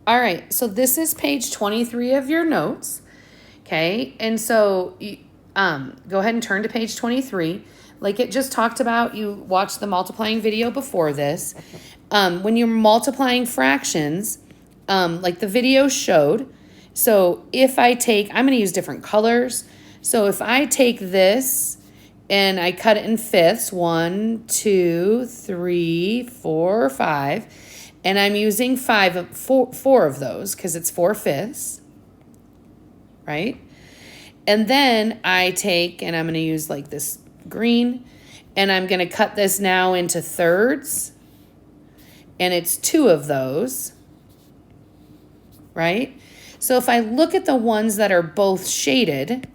All right, so this is page 23 of your notes, okay? And so you, go ahead and turn to page 23. Like it just talked about, you watched the multiplying video before this. When you're multiplying fractions, like the video showed, so if I take, I'm going to use different colors. So if I take this and I cut it in fifths, 1, 2, 3, 4, 5, and I'm using four of those because it's 4/5, right? And then I take, and I'm going to use like this green, and I'm going to cut this now into thirds, and it's 2 of those, right? So if I look at the ones that are both shaded,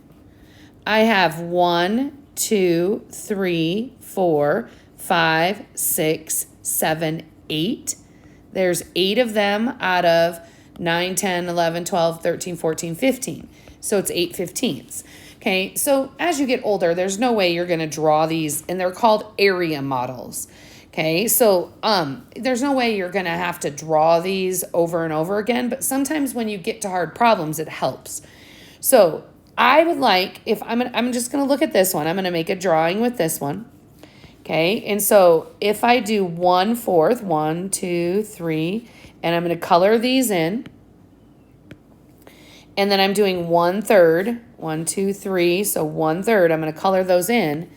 I have 1, 2, 3, 4, 5, 6, 7, 8. There's 8 of them out of 9, 10, 11, 12, 13, 14, 15. So it's 8/15ths. Okay, so as you get older, there's no way you're going to draw these, and they're called area models. Okay, so there's no way you're going to have to draw these over and over again, but sometimes when you get to hard problems, it helps. So I would like, if I'm just going to look at this one, I'm going to make a drawing with this one. Okay, and so if I do 1/4, 1, 2, 3, and I'm going to color these in, and then I'm doing 1/3, 1, 2, 3, so 1/3, I'm going to color those in.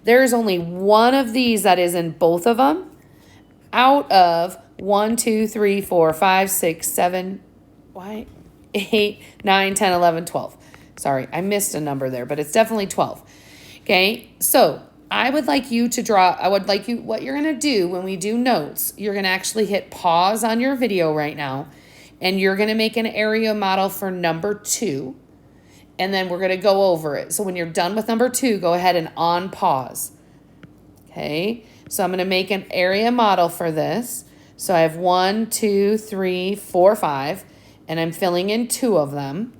There's only one of these that is in both of them out of 1, 2, 3, 4, 5, 6, 7, 8, 9, 10, 11, 12. Sorry, I missed a number there, but it's definitely 12. Okay, so I would like you to draw, what you're going to do when we do notes, you're going to actually hit pause on your video right now, and you're going to make an area model for number 2, and then we're going to go over it. So when you're done with number 2, go ahead and on pause. Okay, so I'm going to make an area model for this. So I have 1, 2, 3, 4, 5, and I'm filling in 2 of them.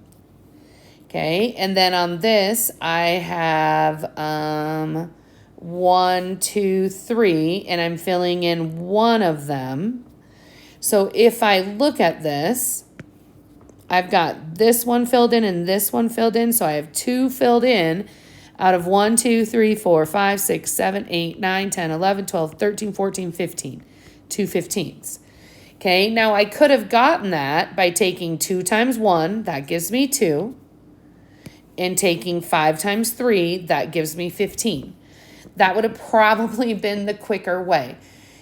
Okay, and then on this, I have 1, 2, 3, and I'm filling in 1 of them. So if I look at this, I've got this one filled in and this one filled in. So I have 2 filled in out of 1, 2, 3, 4, 5, 6, 7, 8, 9, 10, 11, 12, 13, 14, 15. 2/15ths. Okay, now I could have gotten that by taking 2 times 1, that gives me 2. And taking 5 times 3, that gives me 15. That would have probably been the quicker way.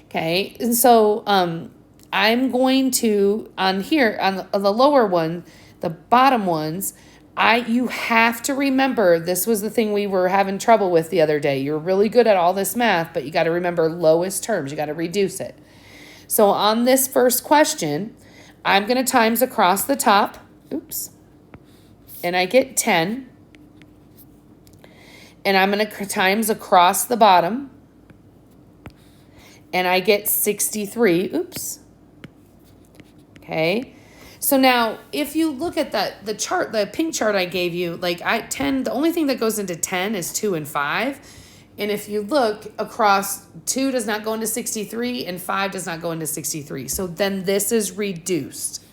Okay, and so I'm going to, on here, on the lower one, the bottom ones, you have to remember, this was the thing we were having trouble with the other day. You're really good at all this math, but you got to remember lowest terms. You got to reduce it. So on this first question, I'm going to times across the top. Oops. And I get 10. And I'm going to times across the bottom. And I get 63. Oops. Okay. So now, if you look at the chart, the pink chart I gave you, like 10, the only thing that goes into 10 is 2 and 5. And if you look across, 2 does not go into 63 and 5 does not go into 63. So then this is reduced.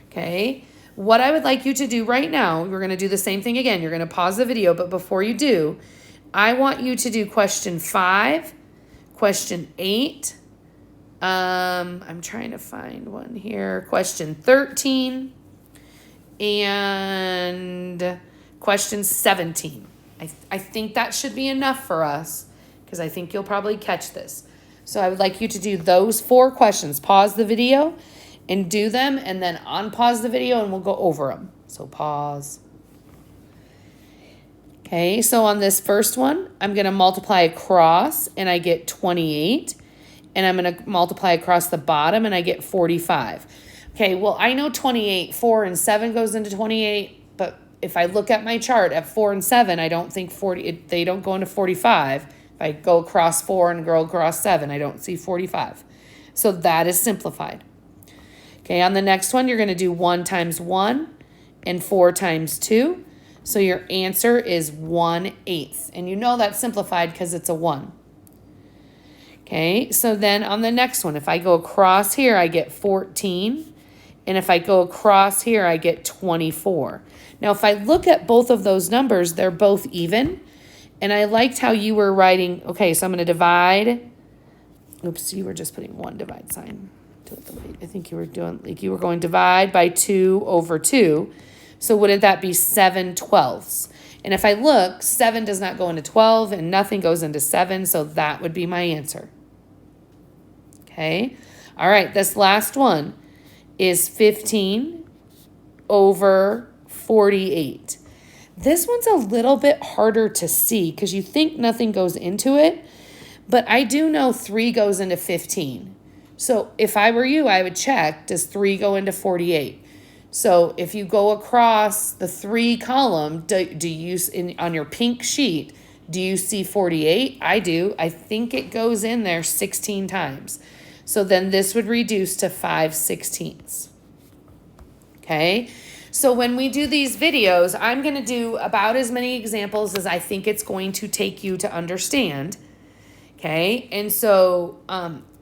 Okay. What I would like you to do right now, we're going to do the same thing again. You're going to pause the video, but before you do, I want you to do question 5, question 8. I'm trying to find one here. Question 13 and question 17. I think that should be enough for us because I think you'll probably catch this. So I would like you to do those 4 questions. Pause the video and do them, and then unpause the video and we'll go over them. So pause. Okay, so on this first one, I'm going to multiply across and I get 28. And I'm going to multiply across the bottom and I get 45. Okay, well, I know 28, 4 and 7 goes into 28, but if I look at my chart at 4 and 7, I don't think they don't go into 45. If I go across 4 and go across 7, I don't see 45. So that is simplified. Okay, on the next one, you're going to do 1 times 1 and 4 times 2. So your answer is 1/8. And you know that's simplified because it's a 1. Okay, so then on the next one, if I go across here, I get 14. And if I go across here, I get 24. Now, if I look at both of those numbers, they're both even. And I liked how you were writing, okay, so I'm going to divide. Oops, you were just putting one divide sign to it. I think you were doing, like you were going divide by 2 over 2. So wouldn't that be 7/12? And if I look, 7 does not go into 12 and nothing goes into 7. So that would be my answer. Okay. All right. This last one is 15 over 48. This one's a little bit harder to see because you think nothing goes into it, but I do know 3 goes into 15. So if I were you, I would check, does 3 go into 48? So if you go across the 3 column, do you, on your pink sheet, do you see 48? I do. I think it goes in there 16 times. So then this would reduce to 5/16. Okay. So when we do these videos, I'm going to do about as many examples as I think it's going to take you to understand. Okay. And so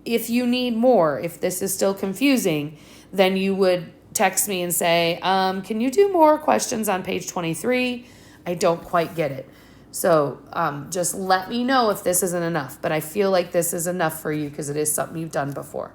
if you need more, if this is still confusing, then you would text me and say, can you do more questions on page 23? I don't quite get it. So just let me know if this isn't enough. But I feel like this is enough for you because it is something you've done before.